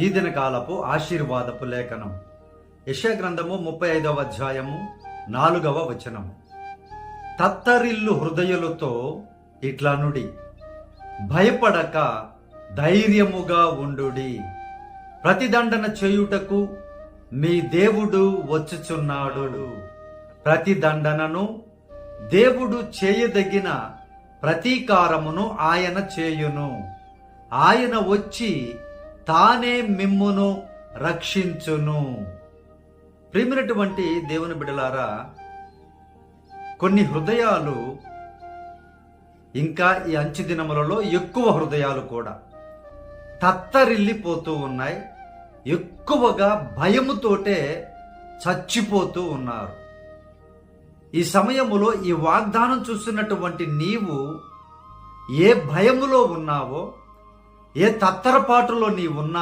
ఈ దినకాలపు ఆశీర్వాదపు లేఖనం యెషయా గ్రంథము 35వ అధ్యాయము 4వ వచనం. తత్తరిల్లు హృదయులతో ఇట్లనుడి, భయపడక ధైర్యముగా ఉండుడి. ప్రతిదండన చేయుటకు మీ దేవుడు వచ్చుచున్నాడు. ప్రతిదండనను దేవుడు చేయదగిన ప్రతీకారమును ఆయన చేయును. ఆయన వచ్చి తానే మిమ్మును రక్షించును. ప్రియమైనటువంటి దేవుని బిడ్డలారా, కొన్ని హృదయాలు, ఇంకా ఈ అంచు దినములలో ఎక్కువ హృదయాలు కూడా తత్తరిల్లిపోతూ ఉన్నాయి. ఎక్కువగా భయముతోటే చచ్చిపోతూ ఉన్నారు. ఈ సమయములో ఈ వాగ్దానం చూస్తున్నటువంటి నీవు ఏ భయములో ఉన్నావో, ఏ తత్తరపాటులో నీవు ఉన్నావో